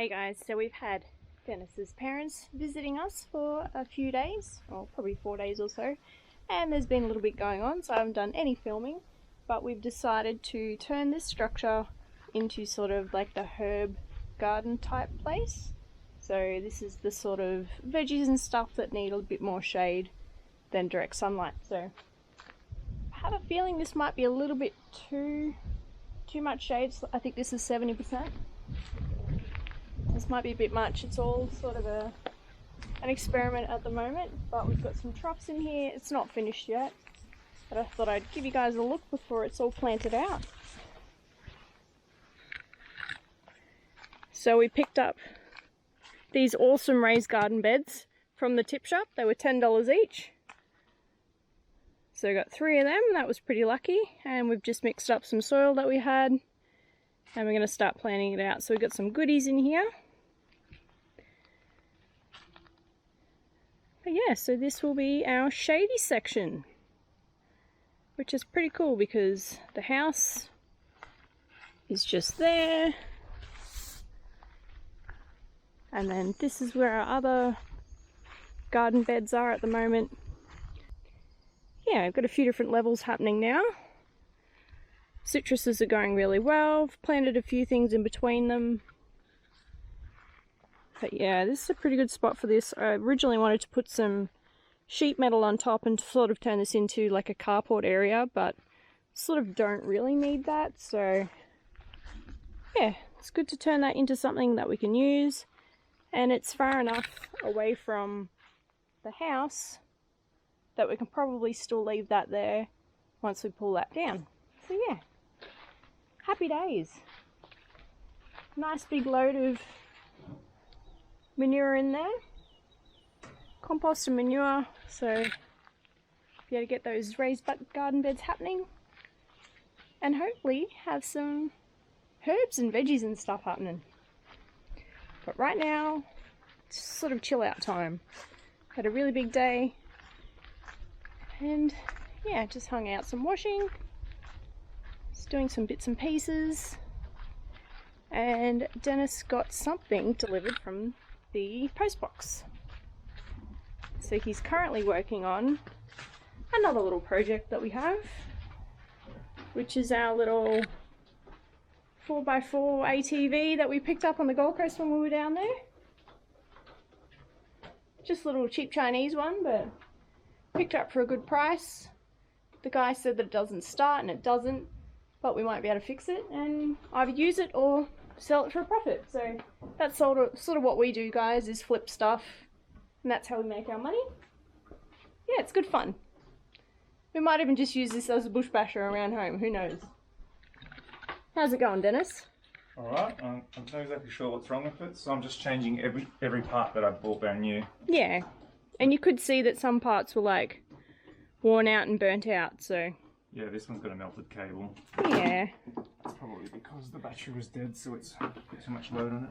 Hey guys, so we've had Dennis's parents visiting us for a few days, or probably 4 days or so, and there's been a little bit going on, so I haven't done any filming, but we've decided to turn this structure into sort of like the herb garden type place. So this is the sort of veggies and stuff that need a bit more shade than direct sunlight. So I have a feeling this might be a little bit too much shade. I think this is 70%. This might be a bit much. It's all sort of an experiment at the moment, but we've got some troughs in here. It's not finished yet, but I thought I'd give you guys a look before it's all planted out. So we picked up these awesome raised garden beds from the tip shop. They were $10 each. So I got 3 of them. That was pretty lucky, and we've just mixed up some soil that we had, and we're going to start planting it out. So we've got some goodies in here. But yeah, so this will be our shady section, which is pretty cool because the house is just there. And then this is where our other garden beds are at the moment. Yeah, I've got a few different levels happening now. Citruses are going really well. I've planted a few things in between them. But yeah, this is a pretty good spot for this. I originally wanted to put some sheet metal on top and sort of turn this into like a carport area, but sort of don't really need that. So yeah, it's good to turn that into something that we can use. And it's far enough away from the house that we can probably still leave that there once we pull that down. So yeah, happy days. Nice big load of manure in there, compost and manure, so be able to get those raised garden beds happening and hopefully have some herbs and veggies and stuff happening. But right now it's sort of chill out time. Had a really big day and yeah, just hung out some washing, just doing some bits and pieces, and Dennis got something delivered from the post box. So he's currently working on another little project that we have, which is our little 4x4 ATV that we picked up on the Gold Coast when we were down there. Just a little cheap Chinese one, but picked up for a good price. The guy said that it doesn't start, and it doesn't, but we might be able to fix it and either use it or sell it for a profit. So that's sort of what we do, guys, is flip stuff, and that's how we make our money. Yeah, it's good fun. We might even just use this as a bush basher around home, who knows. How's it going, Dennis? Alright, I'm not exactly sure what's wrong with it, so I'm just changing every part that I bought brand new. Yeah, and you could see that some parts were like worn out and burnt out, so yeah, this one's got a melted cable. yeah. It's probably because the battery was dead, so it's too much load on it.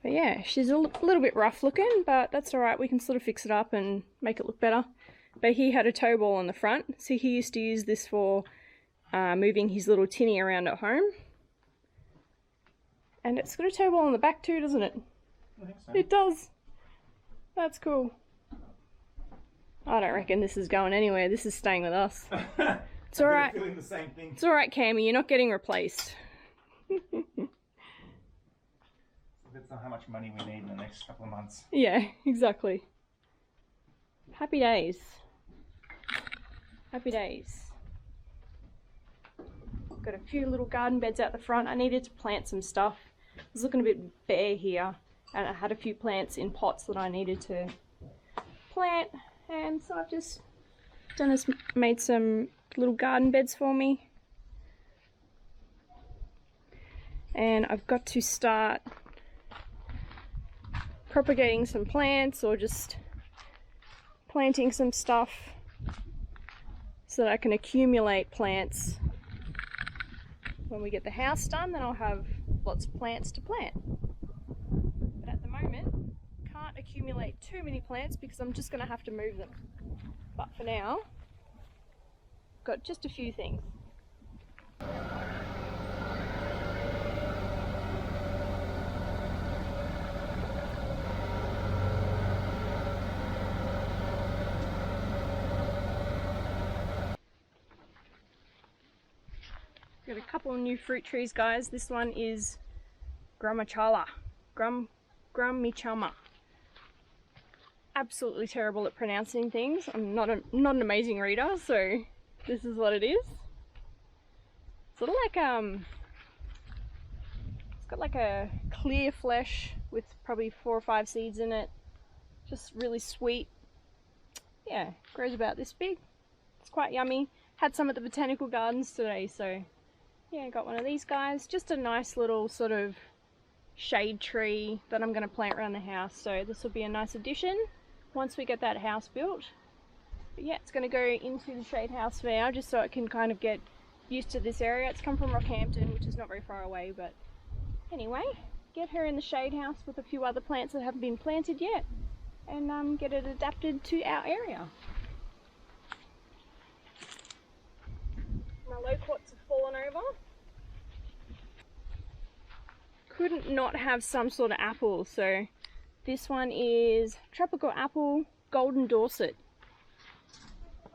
But yeah, she's a little bit rough looking, but that's alright, we can sort of fix it up and make it look better. But he had a tow ball on the front, so he used to use this for moving his little tinny around at home. And it's got a tow ball on the back too, doesn't it? I think so. It does. That's cool. I don't reckon this is going anywhere, this is staying with us. It's alright. Feeling the same thing. It's alright, Cammy, you're not getting replaced. That's not how much money we need in the next couple of months. Yeah, exactly. Happy days. Happy days. Got a few little garden beds out the front. I needed to plant some stuff. I was looking a bit bare here, and I had a few plants in pots that I needed to plant, and so I've just made some little garden beds for me. And I've got to start propagating some plants or just planting some stuff so that I can accumulate plants. When we get the house done, then I'll have lots of plants to plant. But at the moment, can't accumulate too many plants because I'm just going to have to move them. But for now, got just a few things. Got a couple of new fruit trees, guys. This one is Grummichama. Absolutely terrible at pronouncing things. I'm not an amazing reader, so this is what it is. Sort of like it's got like a clear flesh with probably 4 or 5 seeds in it. Just really sweet. Yeah, grows about this big. It's quite yummy. Had some at the botanical gardens today, so yeah, got one of these guys. Just a nice little sort of shade tree that I'm going to plant around the house. So this will be a nice addition once we get that house built. But yeah, it's going to go into the shade house for now, just so it can kind of get used to this area. It's come from Rockhampton, which is not very far away, but anyway, get her in the shade house with a few other plants that haven't been planted yet, and get it adapted to our area. My loquats have fallen over. Couldn't not have some sort of apple, so this one is tropical apple golden Dorset,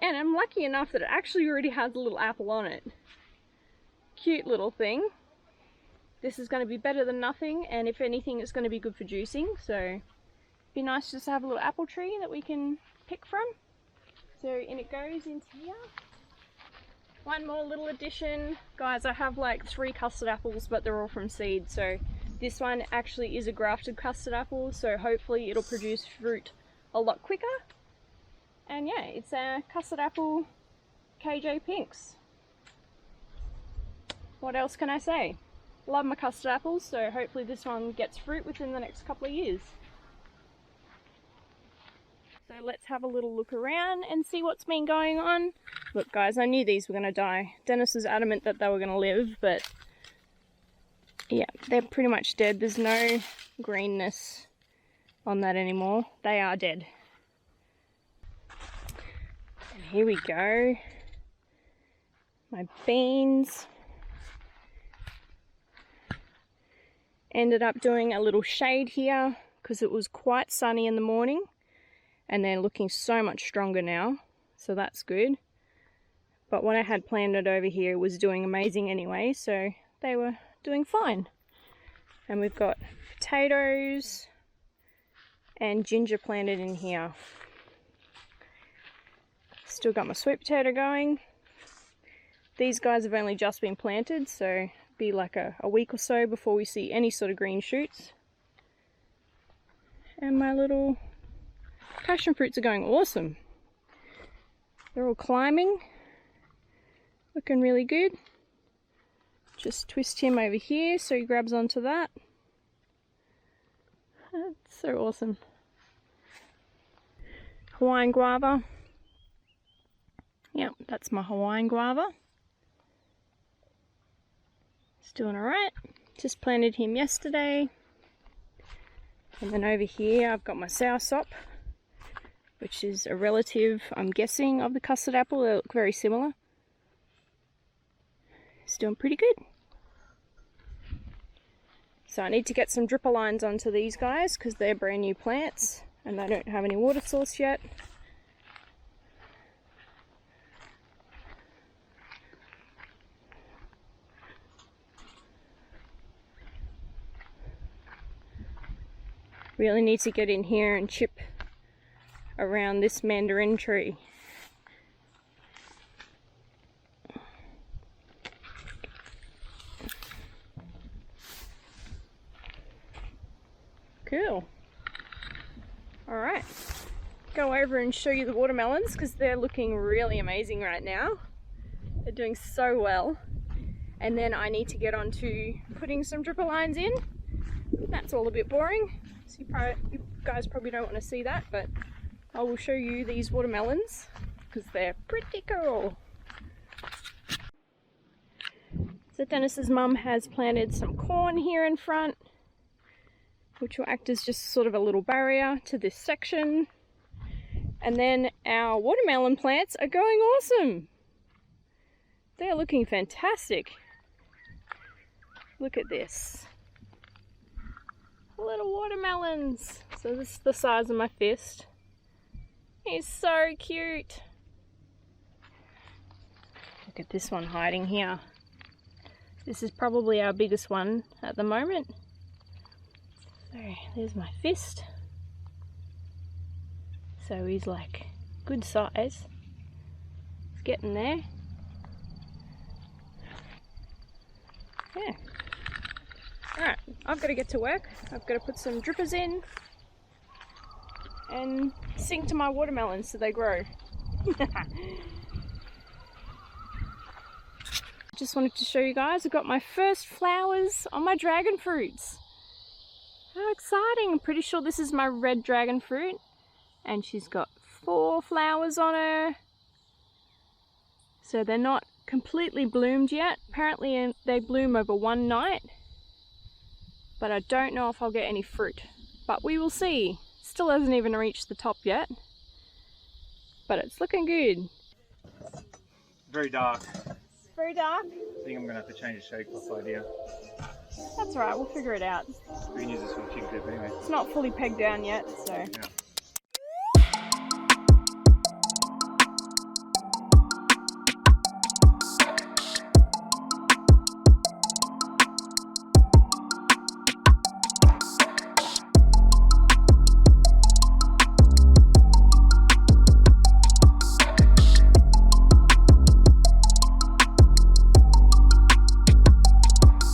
and I'm lucky enough that it actually already has a little apple on it. Cute little thing. This is going to be better than nothing, and if anything it's going to be good for juicing, so it'd be nice just to have a little apple tree that we can pick from. So in it goes into here. One more little addition. Guys, I have like 3 custard apples, but they're all from seed, so this one actually is a grafted custard apple, so hopefully it'll produce fruit a lot quicker. And yeah, it's a custard apple KJ Pinks. What else can I say? Love my custard apples, so hopefully this one gets fruit within the next couple of years. So let's have a little look around and see what's been going on. Look guys, I knew these were going to die. Dennis was adamant that they were going to live, but yeah, they're pretty much dead. There's no greenness on that anymore. They are dead. And here we go. My beans. Ended up doing a little shade here because it was quite sunny in the morning, and they're looking so much stronger now, so that's good. But what I had planted over here was doing amazing anyway, so they were doing fine. And we've got potatoes and ginger planted in here. Still got my sweet potato going. These guys have only just been planted, so be like a week or so before we see any sort of green shoots. And my little passion fruits are going awesome. They're all climbing, looking really good. Just twist him over here so he grabs onto that. That's so awesome. Hawaiian guava. Yep, that's my Hawaiian guava. It's doing alright. Just planted him yesterday. And then over here I've got my soursop, which is a relative, I'm guessing, of the custard apple. They look very similar. It's doing pretty good. So I need to get some dripper lines onto these guys because they're brand new plants and they don't have any water source yet. Really need to get in here and chip around this mandarin tree. Cool. Alright, go over and show you the watermelons because they're looking really amazing right now. They're doing so well. And then I need to get on to putting some dripper lines in. That's all a bit boring. So you guys probably don't want to see that, but I will show you these watermelons because they're pretty cool. So Dennis's mum has planted some corn here in front, which will act as just sort of a little barrier to this section. And then our watermelon plants are going awesome. They're looking fantastic. Look at this. Little watermelons. So this is the size of my fist. He's so cute. Look at this one hiding here. This is probably our biggest one at the moment. So there's my fist. So he's like good size. It's getting there. Yeah. Alright, I've got to get to work. I've got to put some drippers in and sink to my watermelons so they grow. Just wanted to show you guys, I've got my first flowers on my dragon fruits. How exciting! I'm pretty sure this is my red dragon fruit, and she's got 4 flowers on her. So they're not completely bloomed yet. Apparently they bloom over one night, but I don't know if I'll get any fruit, but we will see. Still hasn't even reached the top yet, but it's looking good. Very dark. Very dark? I think I'm going to have to change the shade cloth idea. That's right, we'll figure it out. We can use this for the chicken dip anyway. It's not fully pegged down yet, so. Yeah.